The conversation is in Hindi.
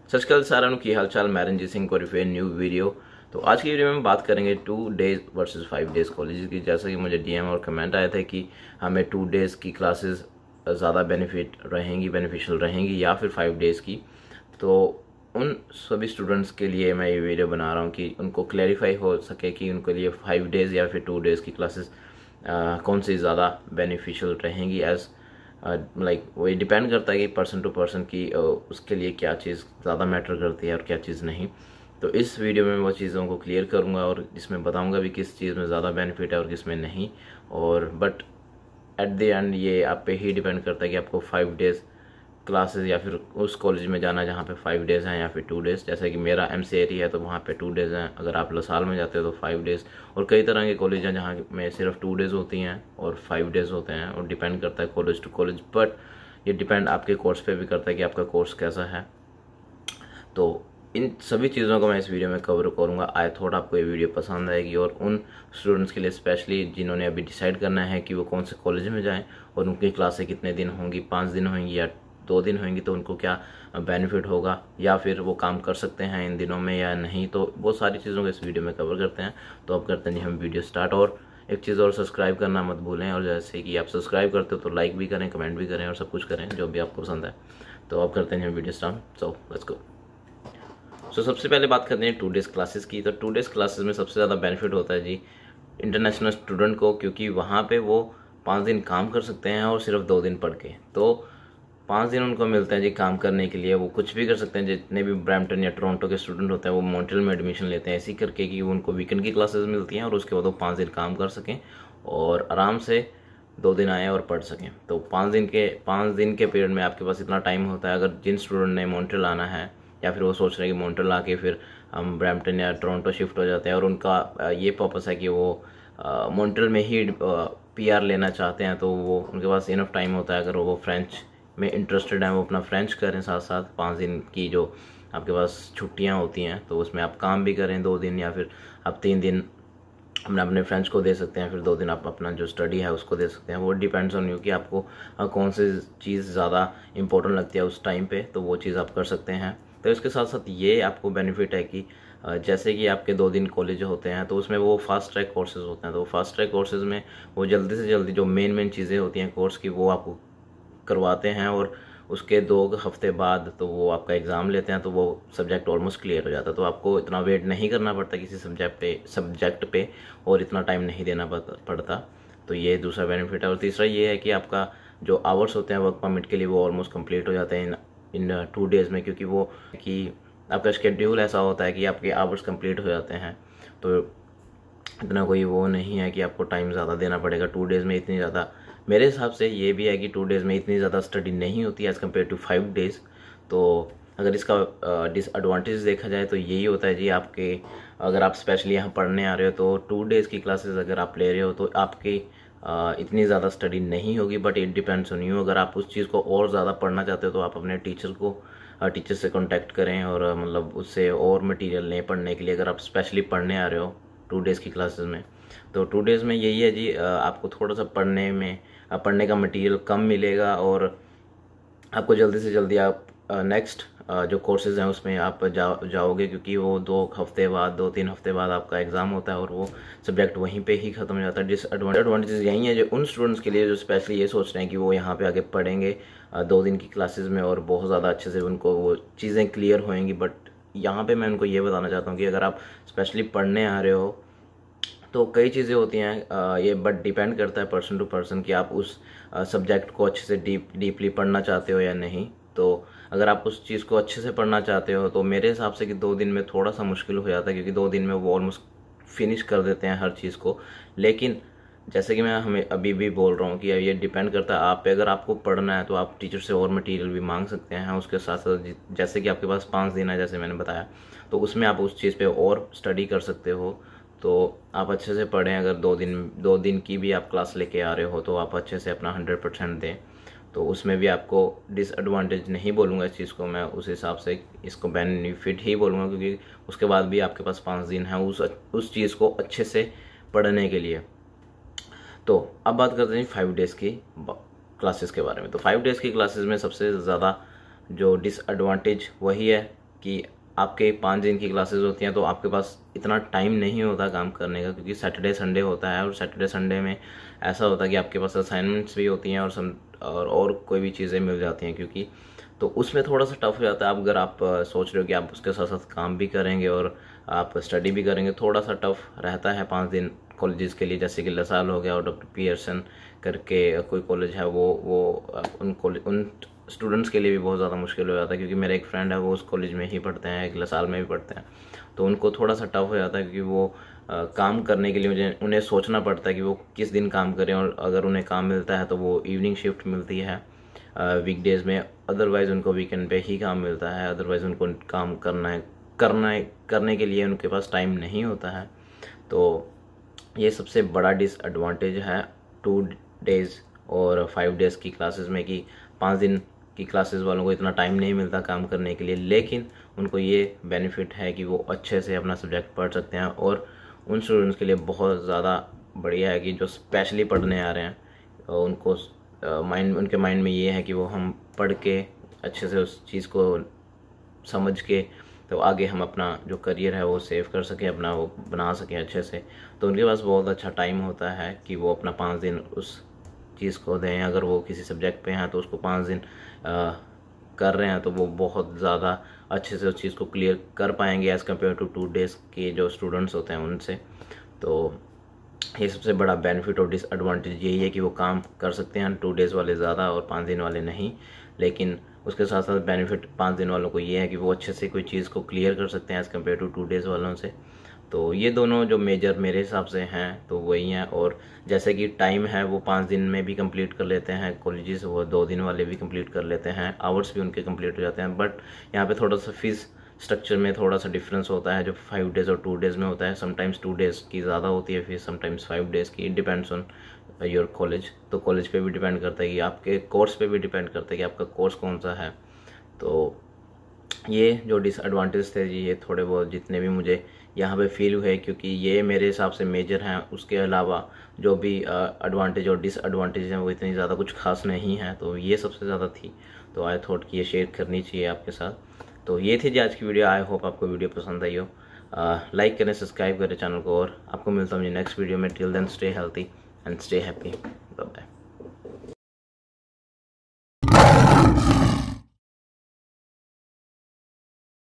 सत श्री अकाल सारा की हाल चाल। मैं रंजीत सिंह को फिर न्यू वीडियो। तो आज की वीडियो में बात करेंगे 2 डेज वर्सेस 5 डेज कॉलेज की। जैसा कि मुझे डीएम और कमेंट आया था कि हमें 2 डेज की क्लासेस ज़्यादा बेनिफिशियल रहेंगी या फिर 5 डेज़ की। तो उन सभी स्टूडेंट्स के लिए मैं ये वीडियो बना रहा हूँ कि उनको क्लैरिफाई हो सके कि उनके लिए 5 डेज़ या फिर 2 डेज़ की क्लासेस कौन सी ज़्यादा बेनिफिशियल रहेंगी। एज वो डिपेंड करता है कि पर्सन टू पर्सन की उसके लिए क्या चीज़ ज़्यादा मैटर करती है और क्या चीज़ नहीं। तो इस वीडियो में वो चीज़ों को क्लियर करूँगा और इसमें बताऊँगा भी किस चीज़ में ज़्यादा बेनिफिट है और किस में नहीं। और बट एट द एंड ये आप पे ही डिपेंड करता है कि आपको 5 डेज़ क्लासेस या फिर उस कॉलेज में जाना जहाँ पे 5 डेज़ हैं या फिर 2 डेज़। जैसे कि मेरा MCAT है तो वहाँ पे 2 डेज़ हैं। अगर आप लसाल में जाते हो तो 5 डेज़। और कई तरह के कॉलेज हैं जहाँ में सिर्फ 2 डेज़ होती हैं और 5 डेज़ होते हैं। और डिपेंड करता है कॉलेज टू कॉलेज, बट ये डिपेंड आपके कोर्स पे भी करता है कि आपका कोर्स कैसा है। तो इन सभी चीज़ों को मैं इस वीडियो में कवर करूँगा। आई थॉट आपको ये वीडियो पसंद आएगी और उन स्टूडेंट्स के लिए स्पेशली जिन्होंने अभी डिसाइड करना है कि वो कौन से कॉलेज में जाएं और उनकी क्लासें कितने दिन होंगी, 5 दिन होंगी या 2 दिन होंगी, तो उनको क्या बेनिफिट होगा या फिर वो काम कर सकते हैं इन दिनों में या नहीं। तो वो सारी चीज़ों को इस वीडियो में कवर करते हैं। तो अब करते हैं हम वीडियो स्टार्ट। और एक चीज़ और, सब्सक्राइब करना मत भूलें। और जैसे कि आप सब्सक्राइब करते हो तो लाइक भी करें, कमेंट भी करें और सब कुछ करें जो भी आपको पसंद है। तो अब करते हैं हम video start. So let's go. सबसे पहले बात करते हैं 2 डेज़ क्लासेस की। तो 2 डेज़ क्लासेस में सबसे ज़्यादा बेनिफिट होता है जी इंटरनेशनल स्टूडेंट को, क्योंकि वहाँ पे वो 5 दिन काम कर सकते हैं और सिर्फ 2 दिन पढ़ के। तो 5 दिन उनको मिलते हैं जी काम करने के लिए। वो कुछ भी कर सकते हैं। जितने भी ब्रैम्पटन या टोरंटो के स्टूडेंट होते हैं वो मॉन्ट्रियल में एडमिशन लेते हैं ऐसे करके कि उनको वीकेंड की क्लासेस मिलती हैं और उसके बाद वो 5 दिन काम कर सकें और आराम से 2 दिन आए और पढ़ सकें। तो 5 दिन के पीरियड में आपके पास इतना टाइम होता है। अगर जिन स्टूडेंट ने मॉन्ट्रियल आना है या फिर वो सोच रहे हैं कि मॉन्ट्रियल आके फिर हम ब्रैम्पटन या टोरंटो शिफ्ट हो जाते हैं और उनका ये पर्पस है कि वो मॉन्ट्रियल में ही PR लेना चाहते हैं, तो वो उनके पास इनफ टाइम होता है। अगर वो फ्रेंच में इंटरेस्टेड हैं वो अपना फ्रेंच करें साथ साथ 5 दिन की जो आपके पास छुट्टियां होती हैं, तो उसमें आप काम भी करें 2 दिन या फिर आप 3 दिन अपने फ्रेंड्स को दे सकते हैं, फिर 2 दिन आप अपना जो स्टडी है उसको दे सकते हैं। वो डिपेंड्स ऑन यू कि आपको कौन सी चीज़ ज़्यादा इंपॉर्टेंट लगती है उस टाइम पे, तो वो चीज़ आप कर सकते हैं। तो इसके साथ साथ ये आपको बेनिफिट है कि जैसे कि आपके 2 दिन कॉलेज होते हैं तो उसमें वो फास्ट ट्रैक कोर्सेज होते हैं। तो फास्ट ट्रैक कोर्सेज में वो जल्दी से जल्दी जो मेन चीज़ें होती हैं कोर्स की वो आपको करवाते हैं और उसके 2 हफ्ते बाद तो वो आपका एग्ज़ाम लेते हैं, तो वो सब्जेक्ट ऑलमोस्ट क्लियर हो जाता है। तो आपको इतना वेट नहीं करना पड़ता किसी सब्जेक्ट पे और इतना टाइम नहीं देना पड़ता। तो ये दूसरा बेनिफिट है। और तीसरा ये है कि आपका जो आवर्स होते हैं वर्क परमिट के लिए वो ऑलमोस्ट कंप्लीट हो जाते हैं इन 2 डेज़ में, क्योंकि वो कि आपका शेड्यूल ऐसा होता है कि आपके आवर्स कंप्लीट हो जाते हैं। तो इतना कोई वो नहीं है कि आपको टाइम ज़्यादा देना पड़ेगा 2 डेज़ में। इतनी ज़्यादा मेरे हिसाब से ये भी है कि 2 डेज़ में इतनी ज़्यादा स्टडी नहीं होती एज़ कम्पेयर टू 5 डेज़। तो अगर इसका डिसएडवांटेज देखा जाए तो यही होता है जी आपके, अगर आप स्पेशली यहाँ पढ़ने आ रहे हो तो 2 डेज़ की क्लासेस अगर आप ले रहे हो तो आपकी इतनी ज़्यादा स्टडी नहीं होगी। But it depends on you. अगर आप उस चीज़ को और ज़्यादा पढ़ना चाहते हो तो आप अपने टीचर से कांटेक्ट करें और मतलब उससे और मटेरियल लें पढ़ने के लिए। अगर आप स्पेशली पढ़ने आ रहे हो 2 डेज़ की क्लासेस में, तो 2 डेज़ में यही है जी आपको थोड़ा सा पढ़ने का मटेरियल कम मिलेगा और आपको जल्दी से जल्दी आप नेक्स्ट जो कोर्सेज हैं उसमें आप जाओगे, क्योंकि वो 2-3 हफ्ते बाद आपका एग्ज़ाम होता है और वो सब्जेक्ट वहीं पे ही ख़त्म हो जाता है। डिसएडवांटेज यही है जो उन स्टूडेंट्स के लिए जो स्पेशली ये सोच रहे हैं कि वो यहाँ पे आगे पढ़ेंगे 2 दिन की क्लासेस में और बहुत ज़्यादा अच्छे से उनको वो चीज़ें क्लियर होएंगी। बट यहाँ पर मैं उनको ये बताना चाहता हूँ कि अगर आप स्पेशली पढ़ने आ रहे हो तो कई चीज़ें होती हैं ये, बट डिपेंड करता है पर्सन टू पर्सन कि आप उस सब्जेक्ट को अच्छे से डीपली पढ़ना चाहते हो या नहीं। तो अगर आप उस चीज़ को अच्छे से पढ़ना चाहते हो तो मेरे हिसाब से कि 2 दिन में थोड़ा सा मुश्किल हो जाता है, क्योंकि 2 दिन में वो ऑलमोस्ट फिनिश कर देते हैं हर चीज़ को। लेकिन जैसे कि मैं हमें अभी भी बोल रहा हूँ कि ये डिपेंड करता है आप पे। अगर आपको पढ़ना है तो आप टीचर से और मटेरियल भी मांग सकते हैं। उसके साथ साथ जैसे कि आपके पास 5 दिन है जैसे मैंने बताया, तो उसमें आप उस चीज़ पे और स्टडी कर सकते हो। तो आप अच्छे से पढ़ें। अगर 2 दिन की भी आप क्लास लेके आ रहे हो तो आप अच्छे से अपना 100% दें। तो उसमें भी आपको डिसएडवांटेज नहीं बोलूँगा इस चीज़ को, मैं उस हिसाब से इसको बेनिफिट ही बोलूँगा, क्योंकि उसके बाद भी आपके पास 5 दिन है उस चीज़ को अच्छे से पढ़ने के लिए। तो अब बात करते हैं 5 डेज़ की क्लासेस के बारे में। तो 5 डेज़ की क्लासेस में सबसे ज़्यादा जो डिसएडवांटेज वही है कि आपके 5 दिन की क्लासेस होती हैं तो आपके पास इतना टाइम नहीं होता काम करने का, क्योंकि सैटरडे संडे होता है और सैटरडे संडे में ऐसा होता है कि आपके पास असाइनमेंट्स भी होती हैं और कोई भी चीज़ें मिल जाती हैं, क्योंकि तो उसमें थोड़ा सा टफ हो जाता है। अब अगर आप सोच रहे हो कि आप उसके साथ साथ काम भी करेंगे और आप स्टडी भी करेंगे, थोड़ा सा टफ रहता है 5 दिन कॉलेजेस के लिए। जैसे कि लसाल हो गया और डॉक्टर पियर्सन करके कोई कॉलेज है, वो उन स्टूडेंट्स के लिए भी बहुत ज़्यादा मुश्किल हो जाता है, क्योंकि मेरा एक फ्रेंड है वो उस कॉलेज में ही पढ़ते हैं, एक लसाल में भी पढ़ते हैं, तो उनको थोड़ा सा टफ हो जाता है, क्योंकि वो काम करने के लिए उन्हें सोचना पड़ता है कि वो किस दिन काम करें, और अगर उन्हें काम मिलता है तो वो इवनिंग शिफ्ट मिलती है वीकडेज़ में, अदरवाइज़ उनको वीकेंड पे ही काम मिलता है, अदरवाइज़ उनको काम करने के लिए उनके पास टाइम नहीं होता है। तो ये सबसे बड़ा डिसएडवांटेज है 2 डेज़ और 5 डेज़ की क्लासेस में, कि 5 दिन की क्लासेस वालों को इतना टाइम नहीं मिलता काम करने के लिए, लेकिन उनको ये बेनिफिट है कि वो अच्छे से अपना सब्जेक्ट पढ़ सकते हैं। और उन स्टूडेंट्स के लिए बहुत ज़्यादा बढ़िया है कि जो स्पेशली पढ़ने आ रहे हैं, उनको उनके माइंड में ये है कि वो हम पढ़ के अच्छे से उस चीज़ को समझ के तो आगे हम अपना जो करियर है वो सेव कर सकें, अपना वो बना सकें अच्छे से। तो उनके पास बहुत अच्छा टाइम होता है कि वो अपना 5 दिन उस चीज़ को दें। अगर वो किसी सब्जेक्ट पे हैं तो उसको 5 दिन कर रहे हैं तो वो बहुत ज़्यादा अच्छे से उस चीज़ को क्लियर कर पाएंगे एज़ कम्पेयर टू 2 डेज़ के जो स्टूडेंट्स होते हैं उनसे। तो ये सबसे बड़ा बेनिफिट और डिसएडवांटेज यही है कि वो काम कर सकते हैं 2 डेज़ वाले ज़्यादा और 5 दिन वाले नहीं। लेकिन उसके साथ साथ बेनिफिट 5 दिन वालों को ये है कि वो अच्छे से कोई चीज़ को क्लियर कर सकते हैं एज़ कम्पेयर टू 2 डेज़ वालों से। तो ये दोनों जो मेजर मेरे हिसाब से हैं तो वही हैं। और जैसे कि टाइम है वो 5 दिन में भी कंप्लीट कर लेते हैं कॉलेजेस, वो 2 दिन वाले भी कंप्लीट कर लेते हैं, आवर्स भी उनके कंप्लीट हो जाते हैं। बट यहाँ पे थोड़ा सा फीस स्ट्रक्चर में थोड़ा सा डिफरेंस होता है जो 5 डेज़ और 2 डेज़ में होता है। समटाइम्स 2 डेज़ की ज़्यादा होती है फीस, समटाइम्स 5 डेज़ की, डिपेंड्स ऑन योर कॉलेज। तो कॉलेज पे भी डिपेंड करता है कि आपके कोर्स पे भी डिपेंड करता है कि आपका कोर्स कौन सा है। तो ये जो डिसएडवांटेज थे जी, ये थोड़े बहुत जितने भी मुझे यहाँ पे फील हुए, क्योंकि ये मेरे हिसाब से मेजर हैं। उसके अलावा जो भी एडवांटेज और डिसएडवांटेज हैं वो इतनी ज़्यादा कुछ खास नहीं है, तो ये सबसे ज़्यादा थी। तो आई थॉट कि ये शेयर करनी चाहिए आपके साथ। तो ये थी जी आज की वीडियो। आई होप आपको वीडियो पसंद आई हो। लाइक करें, सब्सक्राइब करें चैनल को, और आपको मिलता हूँ नेक्स्ट वीडियो में। Till then stay healthy and stay happy. Bye bye.